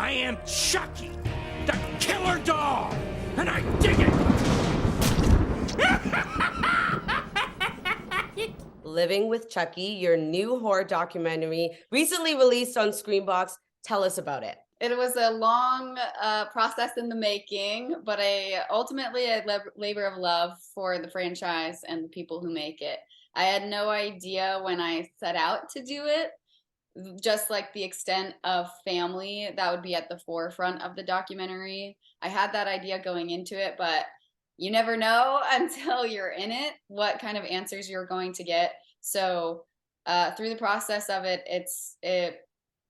I am Chucky, the killer doll, and I dig it! Living with Chucky, your new horror documentary, recently released on Screenbox. Tell us about it. It was a long process in the making, but ultimately a labor of love for the franchise and the people who make it. I had no idea when I set out to do it, just like the extent of family that would be at the forefront of the documentary. I had that idea going into it, but you never know until you're in it what kind of answers you're going to get. So through the process of it, it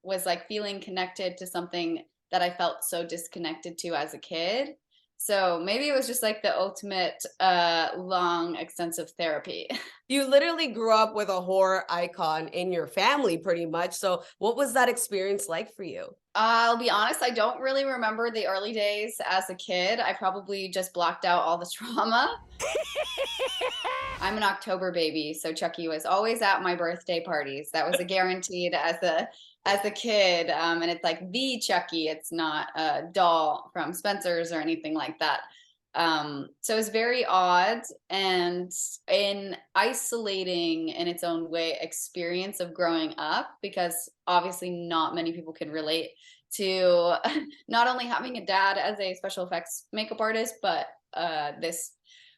was like feeling connected to something that I felt so disconnected to as a kid. So maybe it was just like the ultimate long, extensive therapy. You literally grew up with a horror icon in your family pretty much. So what was that experience like for you? I'll be honest, I don't really remember the early days as a kid. I probably just blocked out all the trauma. I'm an October baby, so Chucky was always at my birthday parties. That was a guaranteed as a kid. And it's like the Chucky. It's not a doll from Spencer's or anything like that. So it's very odd and an isolating in its own way experience of growing up, because obviously not many people can relate to not only having a dad as a special effects makeup artist, but this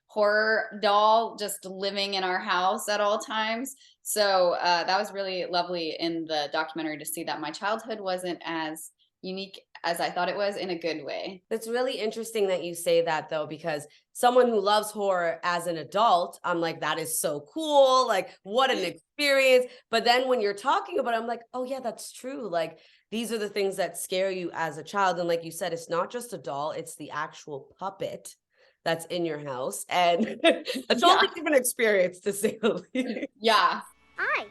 horror doll just living in our house at all times. So that was really lovely in the documentary to see that my childhood wasn't as unique as I thought it was, in a good way. It's really interesting that you say that, though, because someone who loves horror as an adult, I'm like, that is so cool. Like, what an experience. But then when you're talking about it, I'm like, oh yeah, that's true. Like, these are the things that scare you as a child. And like you said, it's not just a doll, it's the actual puppet that's in your house. And a totally different experience, to say the least. Yeah. Hi,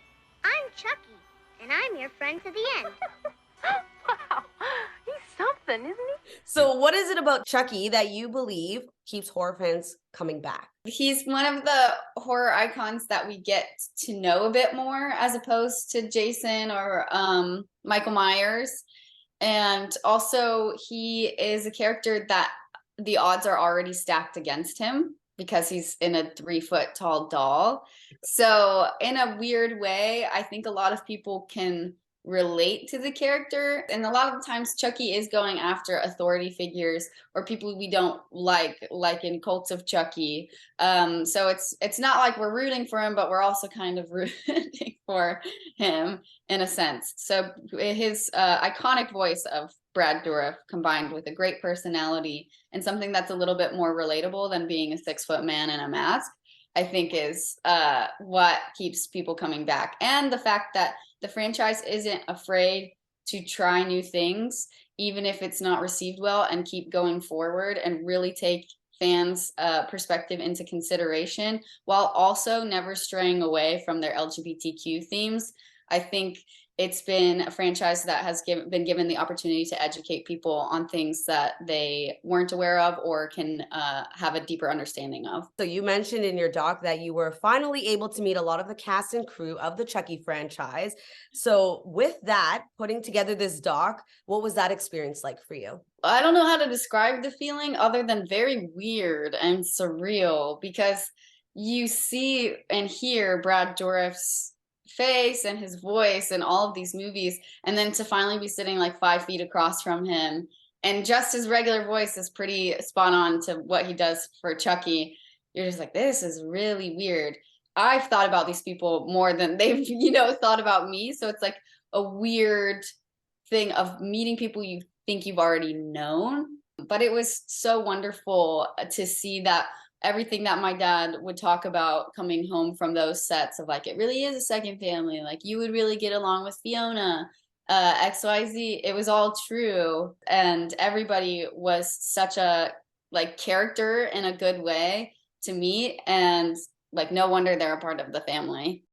I'm Chucky, and I'm your friend to the end. Wow, he's something, isn't he? So what is it about Chucky that you believe keeps horror fans coming back? He's one of the horror icons that we get to know a bit more, as opposed to Jason or Michael Myers. And also he is a character that the odds are already stacked against him because he's in a 3-foot tall doll. So in a weird way, I think a lot of people can relate to the character, and a lot of the times Chucky is going after authority figures or people we don't like in Cults of Chucky. So it's not like we're rooting for him, but we're also kind of rooting for him in a sense. So his iconic voice of Brad Dourif combined with a great personality and something that's a little bit more relatable than being a 6-foot man in a mask, I think is what keeps people coming back. And the fact that the franchise isn't afraid to try new things, even if it's not received well, and keep going forward and really take fans' perspective into consideration, while also never straying away from their LGBTQ themes. I think it's been a franchise that has been given the opportunity to educate people on things that they weren't aware of or can have a deeper understanding of. So you mentioned in your doc that you were finally able to meet a lot of the cast and crew of the Chucky franchise. So with that, putting together this doc, what was that experience like for you? I don't know how to describe the feeling other than very weird and surreal, because you see and hear Brad Dourif's face and his voice in all of these movies, and then to finally be sitting like 5 feet across from him, and just his regular voice is pretty spot on to what he does for Chucky. You're just like, this is really weird. I've thought about these people more than they've thought about me, so it's like a weird thing of meeting people you think you've already known. But it was so wonderful to see that everything that my dad would talk about coming home from those sets of like, it really is a second family, like you would really get along with Fiona, XYZ, it was all true. And everybody was such a like character in a good way to meet, and like no wonder they're a part of the family.